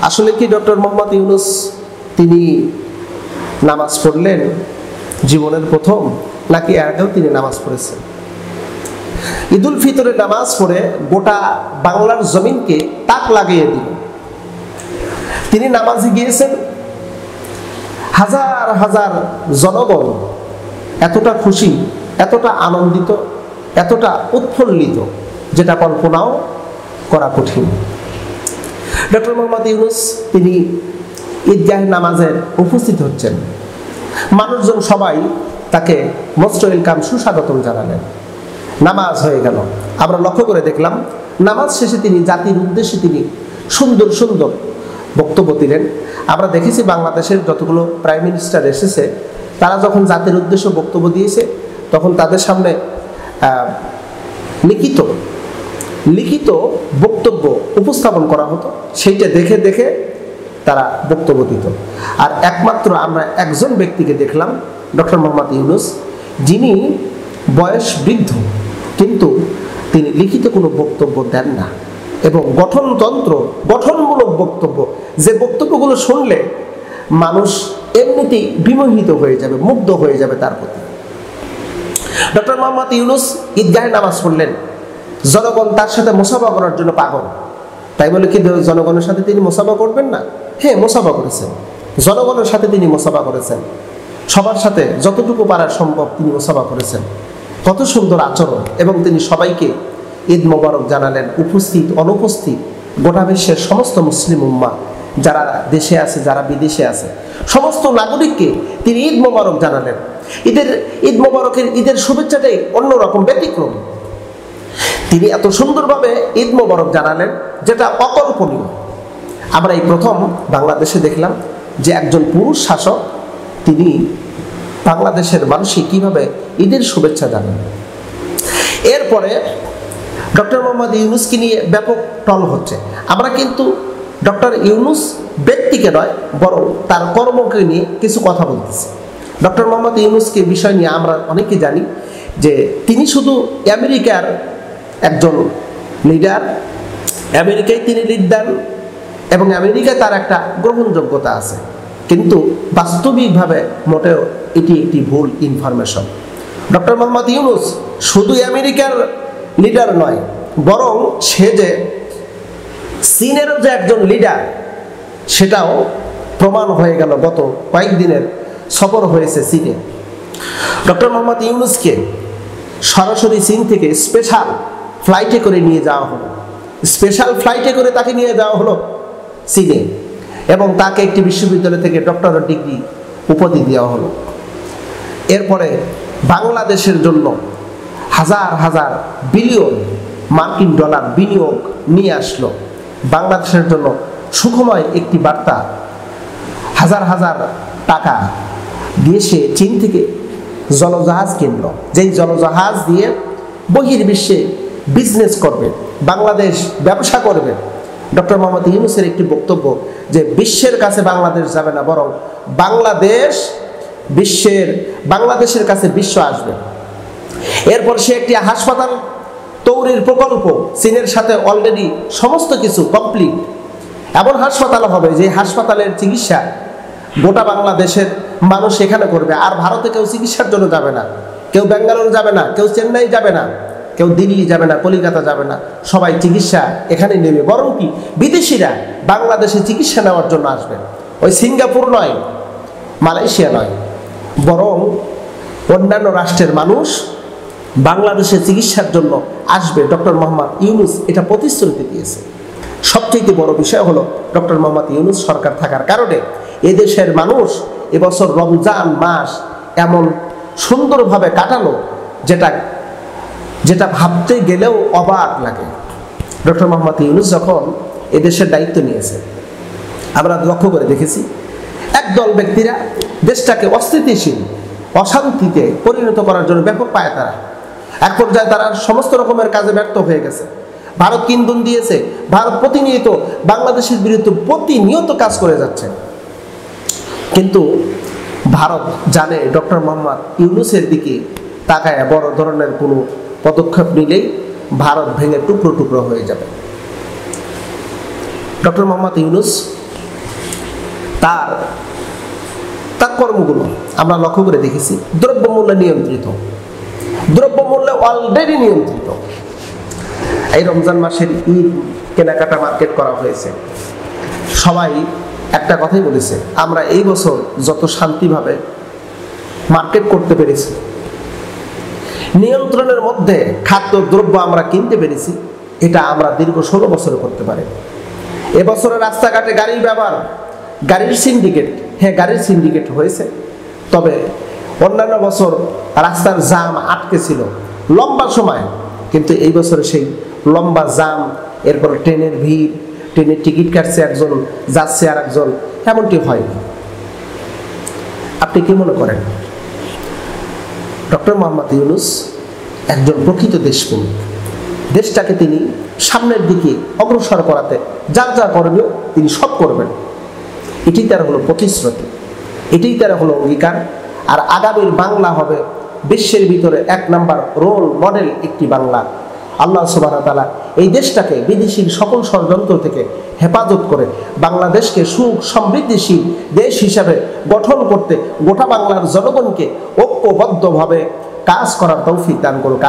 আসলে কি ডক্টর মোহাম্মদ ইউনূস তিনি নামাজ পড়লেন জীবনের প্রথম, নাকি এর আগেও তিনি নামাজ পড়েছেন? ঈদুল ফিতরের নামাজ পড়ে গোটা বাংলার জমিনকে তাক লাগিয়ে দিল। তিনি নামাজে গিয়েছেন, হাজার হাজার জনগণ এতটা খুশি, এতটা আনন্দিত, এতটা উৎফুল্লিত, যেটা কল্পনাও করা কঠিন। ডক্টর মোহাম্মদ ইউনূস তিনি ঈদগাহে নামাজের উপস্থিত হচ্ছেন। মানুষজন সবাই তাকে মোস্ট ওয়েলকাম, সুস্বাগতম জানালেন। নামাজ হয়ে গেল। আমরা লক্ষ্য করে দেখলাম নামাজ শেষে তিনি জাতির উদ্দেশ্যে তিনি সুন্দর সুন্দর বক্তব্য দিলেন। আমরা দেখেছি বাংলাদেশের যতগুলো প্রাইম মিনিস্টার এসেছে, তারা যখন জাতির উদ্দেশ্যে বক্তব্য দিয়েছে, তখন তাদের সামনে লিখিত বক্তব্য উপস্থাপন করা হতো, সেইটা দেখে দেখে তারা বক্তব্য দিত। আর একমাত্র আমরা একজন ব্যক্তিকে দেখলাম, ডক্টর মোহাম্মদ ইউনূস, যিনি বয়স বৃদ্ধ, কিন্তু তিনি লিখিত কোনো বক্তব্য দেন না, এবং গঠনমূলক বক্তব্য, যে বক্তব্যগুলো শুনলে মানুষ এমনিতেই বিমোহিত হয়ে যাবে, মুগ্ধ হয়ে যাবে তার প্রতি। ডক্টর মোহাম্মদ ইউনূস ঈদগাহে নামাজ পড়লেন, জনগণ তার সাথে মুসাফা করার জন্য পাগল। তাই বলে কি জনগণের সাথে তিনি মুসাফা করবেন না? হ্যাঁ, মুসাফা করেছেন, জনগণের সাথে তিনি মুসাফা করেছেন, সবার সাথে যতটুকু পারা সম্ভব তিনি মুসাফা করেছেন। কত সুন্দর আচরণ! এবং তিনি সবাইকে ঈদ মোবারক জানালেন, উপস্থিত অনুপস্থিত গোটা বিশ্বের সমস্ত মুসলিম উম্মাহ, যারা দেশে আছে যারা বিদেশে আছে, সমস্ত নাগরিককে তিনি ঈদ মোবারক জানালেন। ঈদ মোবারকের ঈদের শুভেচ্ছাটাই অন্যরকম, ব্যতিক্রম। তিনি এত সুন্দরভাবে ঈদ মোবারক জানালেন, যেটা অকল্পনীয়। আমরা এই প্রথম বাংলাদেশে দেখলাম যে একজন পুরুষ শাসক তিনি বাংলাদেশের মানুষকে কিভাবে ঈদের শুভেচ্ছা জানান। এরপরে ডক্টর মোহাম্মদ ইউনূসকে নিয়ে ব্যাপক টল হচ্ছে। আমরা কিন্তু ডক্টর ইউনূস ব্যক্তিকে নয়, বরং তার কর্মকে নিয়ে কিছু কথা বলতেছি। ডক্টর মোহাম্মদ ইউনূসকে বিষয় নিয়ে আমরা অনেকে জানি যে তিনি শুধু আমেরিকার একজন লিডার, আমেরিকায় তিনি লিড দেন এবং আমেরিকায় তার একটা গ্রহণযোগ্যতা আছে, কিন্তু বাস্তবিকভাবে মোটেও এটি একটি ভুল ইনফরমেশন। ডক্টর মোহাম্মদ ইউনূস শুধু আমেরিকার লিডার নয়, বরং সে যে চীনেরও যে একজন লিডার, সেটাও প্রমাণ হয়ে গেল গত কয়েকদিনের সফর হয়েছে চীনে। ডক্টর মোহাম্মদ ইউনূসকে সরাসরি চীন থেকে স্পেশাল ফ্লাইটে করে নিয়ে যাওয়া হলো, তাকে নিয়ে যাওয়া হলো চীনে, এবং তাকে একটি বিশ্ববিদ্যালয় থেকে ডক্টরেট ডিগ্রি উপাধি দেওয়া হলো। এরপরে বাংলাদেশের জন্য হাজার হাজার বিলিয়ন মার্কিন ডলার বিনিয়োগ নিয়ে আসলো। বাংলাদেশের জন্য সুখময় একটি বার্তা, হাজার হাজার টাকা দিয়ে সে চীন থেকে জলজাহাজ কিনল, যেই জলজাহাজ দিয়ে বহির্বিশ্বে বিজনেস করবে, বাংলাদেশ ব্যবসা করবে। ডক্টর মোহাম্মদ ইউনূসের একটি বক্তব্য যে বিশ্বের কাছে বাংলাদেশ যাবে না, বরং বাংলাদেশের কাছে বিশ্ব আসবে। এরপর সে একটি হাসপাতাল তৈরির প্রকল্প, চীনের সাথে অলরেডি সমস্ত কিছু কমপ্লিট, এমন হাসপাতাল হবে যে হাসপাতালের চিকিৎসা গোটা বাংলাদেশের মানুষ এখানে করবে। আর ভারতে কেউ চিকিৎসার জন্য যাবে না, কেউ ব্যাঙ্গালোর যাবে না, কেউ চেন্নাই যাবে না, কেউ দিল্লি যাবে না, কলিকাতা যাবে না, সবাই চিকিৎসা এখানে নেবে। বরং কি বিদেশিরা বাংলাদেশে চিকিৎসা নেওয়ার জন্য আসবে। ওই সিঙ্গাপুর নয়, মালয়েশিয়া নয়, বরং অন্যান্য রাষ্ট্রের মানুষ বাংলাদেশে চিকিৎসার জন্য আসবে। ডক্টর মোহাম্মদ ইউনূস এটা প্রতিশ্রুতি দিয়েছে। সবচেয়ে বড় বিষয় হলো ডক্টর মোহাম্মদ ইউনূস সরকার থাকার কারণে এদেশের মানুষ এবছর রমজান মাস এমন সুন্দরভাবে কাটালো, যেটা ভাবতে গেলেও অবাক লাগে। ডক্টর মোহাম্মদ ইউনূস যখন এদেশের দায়িত্ব নিয়েছে, আমরা লক্ষ্য করে দেখেছি একদল ব্যক্তিরা দেশটাকে অস্থিতিশীল, অশান্তিতে পরিণত করার জন্য ব্যাপক পায়তারা। এক পর্যায়ে তারা সমস্ত রকমের কাজে ব্যর্থ হয়ে গেছে। ভারত ইন্ধন দিয়েছে, ভারত প্রতিনিয়ত বাংলাদেশের বিরুদ্ধে প্রতিনিয়ত কাজ করে যাচ্ছে। কিন্তু ভারত জানে ডক্টর মোহাম্মদ ইউনূসের দিকে তাকায় বড় ধরনের কোনো পদক্ষেপ নিলেই ভারত ভেঙে টুকরো টুকরো হয়ে যাবে। ডক্টর মোহাম্মদ ইউনূস তার তার কর্মগুলো আমরা লক্ষ্য করে দেখেছি। দ্রব্যমূল্য নিয়ন্ত্রিত, দ্রব্যমূল্য অলরেডি নিয়ন্ত্রিত। এই রমজান মাসের ঈদ কেনাকাটা মার্কেট করা হয়েছে, সবাই একটা কথাই বলেছে, আমরা এই বছর যত শান্তিভাবে মার্কেট করতে পেরেছি, নিয়ন্ত্রণের মধ্যে খাদ্য দ্রব্য আমরা কিনতে পেরেছি, এটা আমরা দীর্ঘ 16 বছরে করতে পারি। এবছরে রাস্তাঘাটে গাড়ির ব্যবহার, গাড়ির সিন্ডিকেট, হ্যাঁ গাড়ির সিন্ডিকেট হয়েছে, তবে অন্যান্য বছর রাস্তার জাম আটকে ছিল লম্বা সময়, কিন্তু এই বছরে সেই লম্বা জাম, এরপর ট্রেনের ভিড়, ট্রেনের টিকিট কাটছে একজন, যাচ্ছে আর একজন, এমনটি হয়নি। আপনি কি মনে করেন ডক্টর মোহাম্মদ ইউনূস একজন প্রকৃত দেশপ্রেমিক? দেশটাকে তিনি সামনের দিকে অগ্রসর করাতে যা যা করণীয় তিনি সব করবেন, এটাই তার হলো প্রতিশ্রুতি, এটাই তার হলো অঙ্গীকার। আর আগামীর বাংলা হবে বিশ্বের ভিতরে 1 নাম্বার রোল মডেল একটি বাংলা। আল্লাহ সুবহানাহু ওয়া তাআলা এই দেশটাকে বিদেশির সকল ষড়যন্ত্র থেকে হেফাজত করে বাংলাদেশকে সুখ সমৃদ্ধিশীল দেশ হিসাবে গঠন করতে গোটা বাংলার জনগণকে ঐক্যবদ্ধভাবে কাজ করার তৌফিক দান করুক।